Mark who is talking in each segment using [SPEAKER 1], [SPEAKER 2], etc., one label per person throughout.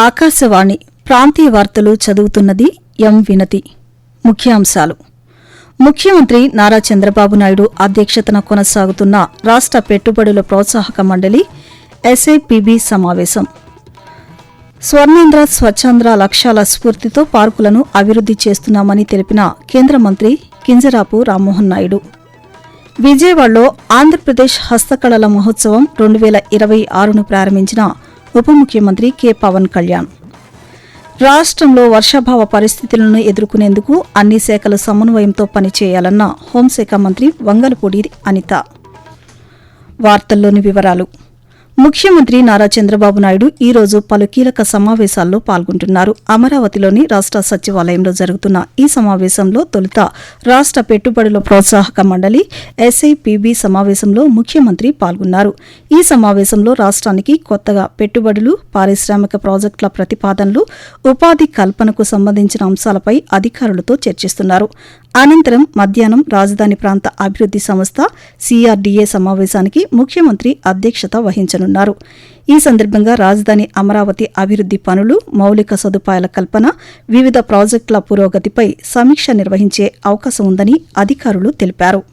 [SPEAKER 1] ఆకాశవాణి ప్రాంతీయ వార్తలు చదువుతున్నది ఎం వినతి. ముఖ్యాంశాలు. ముఖ్యమంత్రి నారా చంద్రబాబు నాయుడు అధ్యక్షతన కొనసాగుతున్న రాష్ట పెట్టుబడుల ప్రోత్సాహక మండలి ఎస్ఐపిబి సమావేశం. స్వర్ణాంధ్ర స్వచ్ఛాంధ్ర లక్ష్యాల స్ఫూర్తితో పార్కులను అభివృద్ది చేస్తున్నామని తెలిపిన కేంద్ర మంత్రి కింజరాపు రామ్మోహన్ నాయుడు. విజయవాడలో ఆంధ్రప్రదేశ్ హస్తకళల మహోత్సవం 2026ను ప్రారంభించిన ఉప ముఖ్యమంత్రి కె పవన్ కళ్యాణ్. రాష్ట్రంలో వర్షాభావ పరిస్థితులను ఎదుర్కొనేందుకు అన్ని శాఖల సమన్వయంతో పనిచేయాలన్న హోంశాఖ మంత్రి వంగలపూడి అనిత. వార్తల్లోని వివరాలు. ముఖ్యమంత్రి నారా చంద్రబాబు నాయుడు ఈ రోజు పలు కీలక సమావేశాల్లో పాల్గొంటున్నారు. అమరావతిలోని రాష్ట సచివాలయంలో జరుగుతున్న ఈ సమావేశంలో తొలుత రాష్ట పెట్టుబడుల ప్రోత్సాహక మండలి ఎస్ఐపిబి సమావేశంలో ముఖ్యమంత్రి పాల్గొన్నారు. ఈ సమావేశంలో రాష్ట్రానికి కొత్తగా పెట్టుబడులు, పారిశ్రామిక ప్రాజెక్టుల ప్రతిపాదనలు, ఉపాధి కల్పనకు సంబంధించిన అంశాలపై అధికారులతో చర్చిస్తున్నారు. అనంతరం మధ్యాహ్నం రాజధాని ప్రాంత అభివృద్ది సంస్థ సిఆర్డీఏ సమావేశానికి ముఖ్యమంత్రి అధ్యక్షత వహించనున్నారు. ఈ సందర్భంగా రాజధాని అమరావతి అభివృద్ది పనులు, మౌలిక సదుపాయాల కల్పన, వివిధ ప్రాజెక్టుల పురోగతిపై సమీక్ష నిర్వహించే అవకాశం ఉందని అధికారులు తెలిపారు.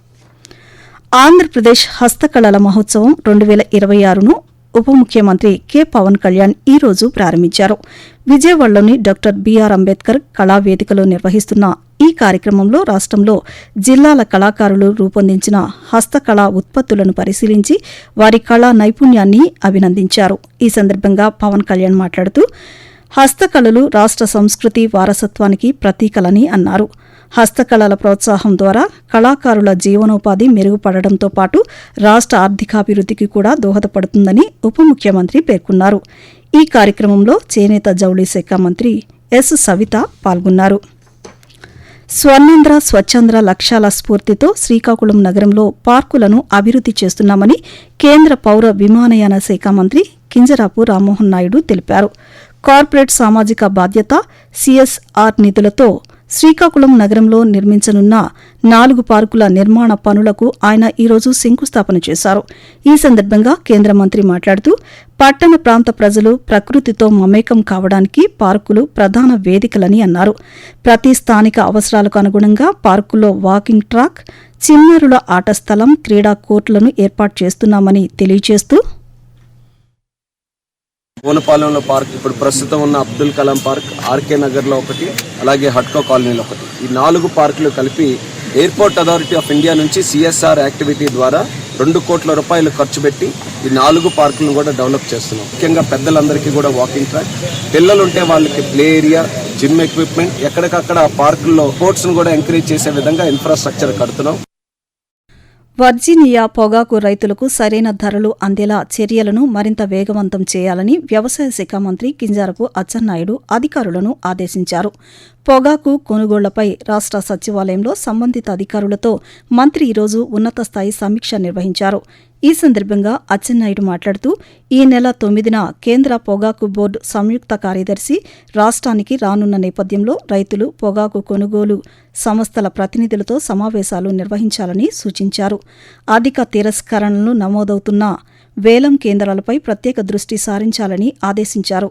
[SPEAKER 1] ఆంధ్రప్రదేశ్ హస్తకళల మహోత్సవం 2026ను ఉప ముఖ్యమంత్రి కె పవన్ కళ్యాణ్ ఈ రోజు ప్రారంభించారు. విజయవాడలోని డాక్టర్ బిఆర్ అంబేద్కర్ కళావేదికలో నిర్వహిస్తున్న ఈ కార్యక్రమంలో రాష్ట్రంలో జిల్లాల కళాకారులు రూపొందించిన హస్తకళా ఉత్పత్తులను పరిశీలించి వారి కళా నైపుణ్యాన్ని అభినందించారు. ఈ సందర్భంగా పవన్ కళ్యాణ్ మాట్లాడుతూ హస్తకళలు రాష్ట్ర సంస్కృతి వారసత్వానికి ప్రతీకలని అన్నారు. హస్తకళల ప్రోత్సాహం ద్వారా కళాకారుల జీవనోపాధి మెరుగుపడడంతో పాటు రాష్ట్ర ఆర్థికాభివృద్ధికి కూడా దోహదపడుతుందని ఉప ముఖ్యమంత్రి పేర్కొన్నారు. ఈ కార్యక్రమంలో చేనేత జౌళి శాఖ మంత్రి ఎస్ సవిత పాల్గొన్నారు. స్వర్ణాంధ్ర స్వచ్ఛాంధ్ర లక్ష్యాల స్ఫూర్తితో శ్రీకాకుళం నగరంలో పార్కులను అభివృద్ది చేస్తున్నామని కేంద్ర పౌర విమానయాన శాఖ మంత్రి కింజరాపు రామ్మోహన్ నాయుడు తెలిపారు. కార్పొరేట్ సామాజిక బాధ్యత సిఎస్ఆర్ నిధులతో శ్రీకాకుళం నగరంలో నిర్మించనున్న 4 పార్కుల నిర్మాణ పనులకు ఆయన ఈరోజు శంకుస్థాపన చేశారు. ఈ సందర్భంగా కేంద్ర మంత్రి మాట్లాడుతూ పట్టణ ప్రాంత ప్రజలు ప్రకృతితో మమేకం కావడానికి పార్కులు ప్రధాన వేదికలని అన్నారు. ప్రతి స్థానిక అవసరాలకు అనుగుణంగా పార్కుల్లో వాకింగ్ ట్రాక్, చిన్నారుల ఆట స్థలం, క్రీడా కోర్టులను ఏర్పాటు చేస్తున్నామని తెలియజేస్తూ
[SPEAKER 2] ఓనపాలెంలో పార్క్, ఇప్పుడు ప్రస్తుతం ఉన్న అబ్దుల్ కలాం పార్క్, ఆర్కే నగర్లో ఒకటి, అలాగే హట్కో కాలనీలో ఒకటి, ఈ 4 పార్కులు కలిపి ఎయిర్పోర్ట్ అథారిటీ ఆఫ్ ఇండియా నుంచి సిఎస్ఆర్ యాక్టివిటీ ద్వారా 2 కోట్ల రూపాయలు ఖర్చు పెట్టి ఈ 4 పార్కులను కూడా డెవలప్ చేస్తున్నాం. ముఖ్యంగా పెద్దలందరికీ కూడా వాకింగ్ ట్రాక్, పిల్లలుంటే వాళ్ళకి ప్లే ఏరియా, జిమ్ ఎక్విప్మెంట్, ఎక్కడికక్కడ పార్కుల్లో స్పోర్ట్స్ను కూడా ఎంకరేజ్ చేసే విధంగా ఇన్ఫ్రాస్ట్రక్చర్ కడుతున్నాం.
[SPEAKER 1] వర్జీనియా పొగాకు రైతులకు సరైన ధరలు అందేలా చర్యలను మరింత వేగవంతం చేయాలని వ్యవసాయ శాఖ మంత్రి కింజరాపు అచ్చెన్నాయుడు అధికారులను ఆదేశించారు. పొగాకు కొనుగోళ్లపై రాష్ట్ర సచివాలయంలో సంబంధిత అధికారులతో మంత్రి ఈరోజు ఉన్నత స్థాయి సమీక్ష నిర్వహించారు. ఈ సందర్భంగా అచ్చెన్నాయుడు మాట్లాడుతూ ఈ నెల 9న కేంద్ర పొగాకు బోర్డు సంయుక్త కార్యదర్శి రాష్ట్రానికి రానున్న నేపథ్యంలో రైతులు, పొగాకు కొనుగోలు సంస్థల ప్రతినిధులతో సమావేశాలు నిర్వహించాలని సూచించారు. అధిక తిరస్కరణలు నమోదవుతున్న వేలం కేంద్రాలపై ప్రత్యేక దృష్టి సారించాలని ఆదేశించారు.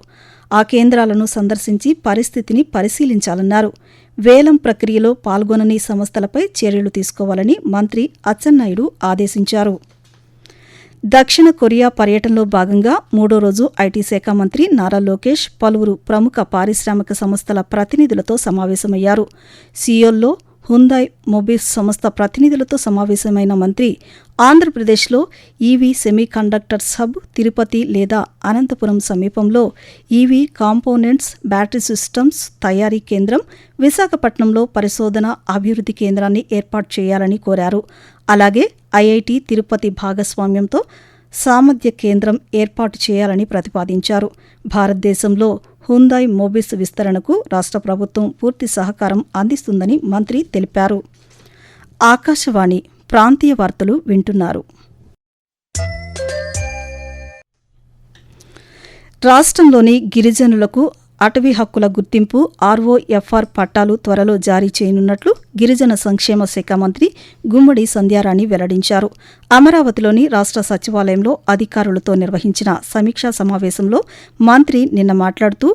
[SPEAKER 1] ఆ కేంద్రాలను సందర్శించి పరిస్థితిని పరిశీలించాలన్నారు. వేలం ప్రక్రియలో పాల్గొనని సంస్థలపై చర్యలు తీసుకోవాలని మంత్రి అచ్చెన్నాయుడు ఆదేశించారు. దక్షిణ కొరియా పర్యటనలో భాగంగా 3వ రోజు ఐటీ శాఖ మంత్రి నారా లోకేష్ పలువురు ప్రముఖ పారిశ్రామిక సంస్థల ప్రతినిధులతో సమావేశమయ్యారు. సియోల్లో హుందాయ్ మొబిల్స్ సంస్థ ప్రతినిధులతో సమావేశమైన మంత్రి ఆంధ్రప్రదేశ్లో EV semi conductors hub, Tirupati లేదా అనంతపురం సమీపంలో ఈవీ కాంపోనెంట్స్, బ్యాటరీ సిస్టమ్స్ తయారీ కేంద్రం, విశాఖపట్నంలో పరిశోధన అభివృద్ది కేంద్రాన్ని ఏర్పాటు చేయాలని కోరారు. అలాగే ఐఐటి తిరుపతి భాగస్వామ్యంతో సామర్థ్య కేంద్రం ఏర్పాటు చేయాలని ప్రతిపాదించారు. భారతదేశంలో హుందాయ్ మొబిల్స్ విస్తరణకు రాష్ట్ర ప్రభుత్వం పూర్తి సహకారం అందిస్తుందని మంత్రి తెలిపారు. ఆకాశవాణి ప్రాంతీయ వార్తలు వింటున్నారు. రాష్ట్రంలోని గిరిజనులకు అటవీ హక్కుల గుర్తింపు ROFR పట్టాలు త్వరలో జారీ చేయనున్నట్లు గిరిజన సంక్షేమ శాఖ మంత్రి గుమ్మడి సంధ్యారాణి వెల్లడించారు. అమరావతిలోని రాష్ట్ర సచివాలయంలో అధికారులతో నిర్వహించిన సమీక్షా సమావేశంలో మంత్రి నిన్న మాట్లాడుతూ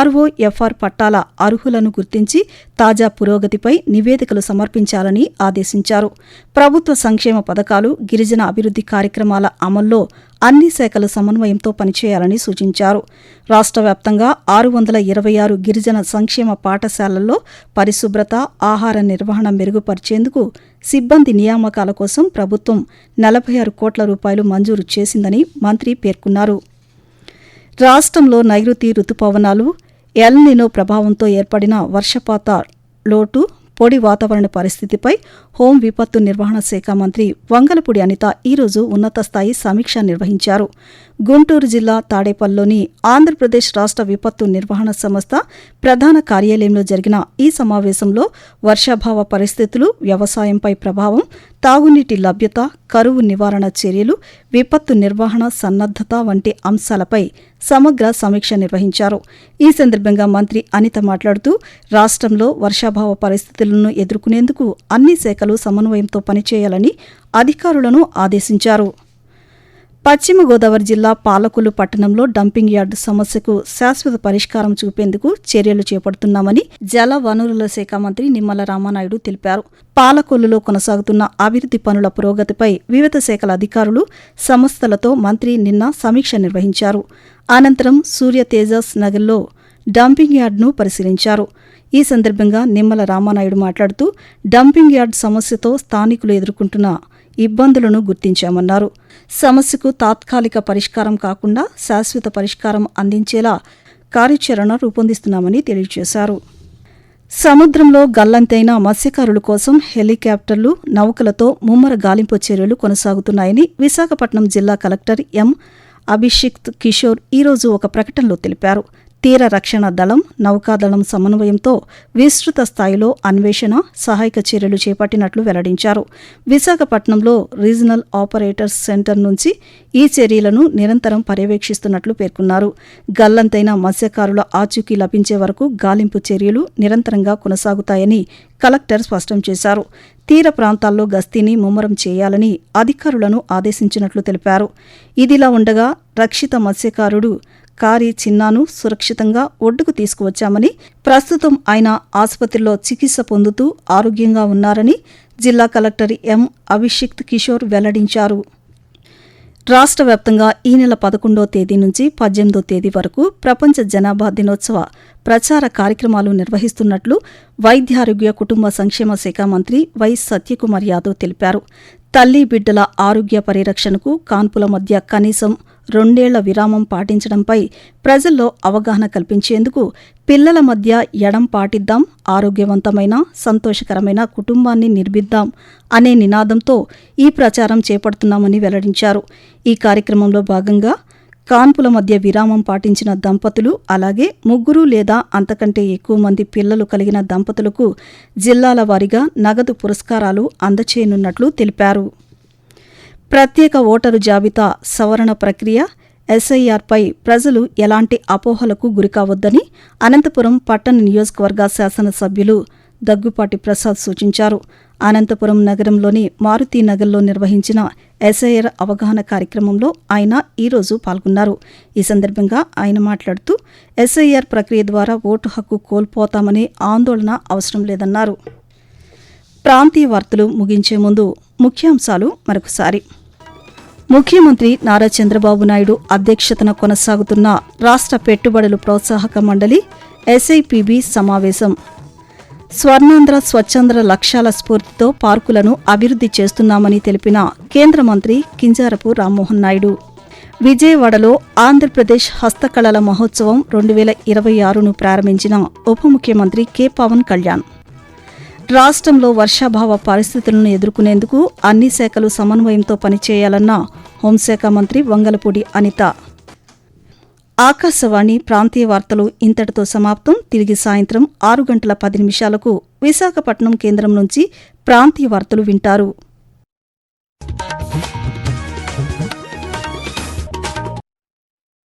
[SPEAKER 1] ROFR పట్టాల అర్హులను గుర్తించి తాజా పురోగతిపై నివేదికలు సమర్పించాలని ఆదేశించారు. ప్రభుత్వ సంక్షేమ పథకాలు, గిరిజన అభివృద్ధి కార్యక్రమాల అమల్లో అన్ని శాఖలు సమన్వయంతో పనిచేయాలని సూచించారు. రాష్ట్ర వ్యాప్తంగా 626 గిరిజన సంక్షేమ పాఠశాలల్లో పరిశుభ్రత, ఆహార నిర్వహణ మెరుగుపరిచేందుకు సిబ్బంది నియామకాల కోసం ప్రభుత్వం 46 కోట్ల రూపాయలు మంజూరు చేసిందని మంత్రి పేర్కొన్నారు. రాష్ట్రంలో నైరుతి రుతుపవనాలు, ఎల్ నినో ప్రభావంతో ఏర్పడిన వర్షపాత లోటు, పొడి వాతావరణ పరిస్థితిపై హోం విపత్తు నిర్వహణ శాఖ మంత్రి వంగలపూడి అనిత ఈరోజు ఉన్నత స్థాయి సమీక్ష నిర్వహించారు. గుంటూరు జిల్లా తాడేపల్లిలోని ఆంధ్రప్రదేశ్ రాష్ట్ర విపత్తు నిర్వహణ సంస్థ ప్రధాన కార్యాలయంలో జరిగిన ఈ సమావేశంలో వర్షాభావ పరిస్థితులు, వ్యవసాయంపై ప్రభావం, తాగునీటి లభ్యత, కరువు నివారణ చర్యలు, విపత్తు నిర్వహణ సన్నద్ధత వంటి అంశాలపై సమగ్ర సమీక్ష నిర్వహించారు. ఈ సందర్భంగా మంత్రి అనిత మాట్లాడుతూ రాష్ట్రంలో వర్షాభావ పరిస్థితులను ఎదుర్కొనేందుకు అన్ని శాఖలు సమన్వయంతో పనిచేయాలని అధికారులను ఆదేశించారు. పశ్చిమ గోదావరి జిల్లా పాలకొల్లు పట్టణంలో డంపింగ్ యార్డు సమస్యకు శాశ్వత పరిష్కారం చూపేందుకు చర్యలు చేపడుతున్నామని జల వనరుల శాఖ మంత్రి నిమ్మల రామానాయుడు తెలిపారు. పాలకొల్లులో కొనసాగుతున్న అభివృద్ధి పనుల పురోగతిపై వివిధ శాఖల అధికారులు, సంస్థలతో మంత్రి నిన్న సమీక్ష నిర్వహించారు. అనంతరం సూర్య తేజస్ నగర్లో డంపింగ్ యార్డును పరిశీలించారు. ఈ సందర్భంగా నిమ్మల రామానాయుడు మాట్లాడుతూ డంపింగ్ యార్డ్ సమస్యతో స్థానికులు ఎదుర్కొంటున్న ఇబ్బందులను గుర్తించామన్నారు. సమస్యకు తాత్కాలిక పరిష్కారం కాకుండా శాశ్వత పరిష్కారం అందించేలా కార్యాచరణ రూపొందిస్తున్నామని తెలియజేశారు. సముద్రంలో గల్లంతైన మత్స్యకారుల కోసం హెలికాప్టర్లు, నౌకలతో ముమ్మర గాలింపు చర్యలు కొనసాగుతున్నాయని విశాఖపట్నం జిల్లా కలెక్టర్ ఎం. అభిషిక్త్ కిషోర్ ఈరోజు ఒక ప్రకటనలో తెలిపారు. తీర రక్షణ దళం, నౌకాదళం సమన్వయంతో విస్తృత స్థాయిలో అన్వేషణ, సహాయక చర్యలు చేపట్టినట్లు వెల్లడించారు. విశాఖపట్నంలో రీజనల్ ఆపరేటర్స్ సెంటర్ నుంచి ఈ చర్యలను నిరంతరం పర్యవేక్షిస్తున్నట్లు పేర్కొన్నారు. గల్లంతైన మత్స్యకారుల ఆచూకీ లభించే వరకు గాలింపు చర్యలు నిరంతరంగా కొనసాగుతాయని కలెక్టర్ స్పష్టం చేశారు. తీర ప్రాంతాల్లో గస్తీని ముమ్మరం చేయాలని అధికారులను ఆదేశించినట్లు తెలిపారు. ఇదిలా ఉండగా రక్షిత మత్స్యకారుడు కారి చిన్నాను సురక్షితంగా ఒడ్డుకు తీసుకువచ్చామని, ప్రస్తుతం ఆయన ఆసుపత్రిలో చికిత్స పొందుతూ ఆరోగ్యంగా ఉన్నారని జిల్లా కలెక్టర్ ఎం. అభిషిక్త్ కిషోర్ వెల్లడించారు. రాష్ట్ర వ్యాప్తంగా ఈ నెల 11వ తేదీ నుంచి 18వ తేదీ వరకు ప్రపంచ జనాభా దినోత్సవ ప్రచార కార్యక్రమాలు నిర్వహిస్తున్నట్లు వైద్యారోగ్య కుటుంబ సంక్షేమ శాఖ మంత్రి వై. సత్యకుమార్ యాదవ్ తెలిపారు. తల్లి బిడ్డల ఆరోగ్య పరిరక్షణకు కాన్పుల మధ్య కనీసం 2 ఏళ్ల విరామం పాటించడంపై ప్రజల్లో అవగాహన కల్పించేందుకు పిల్లల మధ్య ఎడం పాటిద్దాం, ఆరోగ్యవంతమైన, సంతోషకరమైన కుటుంబాన్ని నిర్మిద్దాం అనే నినాదంతో ఈ ప్రచారం చేపడుతున్నామని వెల్లడించారు. ఈ కార్యక్రమంలో భాగంగా కాన్పుల మధ్య విరామం పాటించిన దంపతులు, అలాగే 3 లేదా అంతకంటే ఎక్కువ మంది పిల్లలు కలిగిన దంపతులకు జిల్లాల వారీగా నగదు పురస్కారాలు అందచేయనున్నట్లు తెలిపారు. ప్రత్యేక ఓటరు జాబితా సవరణ ప్రక్రియ SIRపై ప్రజలు ఎలాంటి అపోహలకు గురికావద్దని అనంతపురం పట్టణ నియోజకవర్గ శాసనసభ్యులు దగ్గుపాటి ప్రసాద్ సూచించారు. అనంతపురం నగరంలోని మారుతీనగర్లో నిర్వహించిన SIR అవగాహన కార్యక్రమంలో ఆయన ఈరోజు పాల్గొన్నారు. ఈ సందర్భంగా ఆయన మాట్లాడుతూ SIR ప్రక్రియ ద్వారా ఓటు హక్కు కోల్పోతామనే ఆందోళన అవసరం లేదన్నారు. ప్రాంతీయ వార్తలు ముగించే ముందు ముఖ్యాంశాలు మరొకసారి. ముఖ్యమంత్రి నారా చంద్రబాబు నాయుడు అధ్యక్షతన కొనసాగుతున్న రాష్ట్ర పెట్టుబడులు ప్రోత్సాహక మండలి SIPB సమావేశం. స్వర్ణాంధ్ర స్వచ్ఛంద్ర లక్ష్యాల స్ఫూర్తితో పార్కులను అభివృద్ధి చేస్తున్నామని తెలిపిన కేంద్ర మంత్రి కింజారపు రామ్మోహన్ నాయుడు. విజయవాడలో ఆంధ్రప్రదేశ్ హస్తకళల మహోత్సవం 2026ను ప్రారంభించిన ఉప ముఖ్యమంత్రి కె. పవన్ కళ్యాణ్. రాష్ట్రంలో వర్షాభావ పరిస్థితులను ఎదుర్కొనేందుకు అన్ని శాఖలు సమన్వయంతో పనిచేయాలన్న హోంశాఖ మంత్రి వంగలపూడి అనిత. ఆకాశవాణి ప్రాంతీయ వార్తలు ఇంతటితో సమాప్తం. తిరిగి సాయంత్రం 6 గంటల 10 నిమిషాలకు విశాఖపట్నం కేంద్రం నుంచి ప్రాంతీయ వార్తలు వింటారు.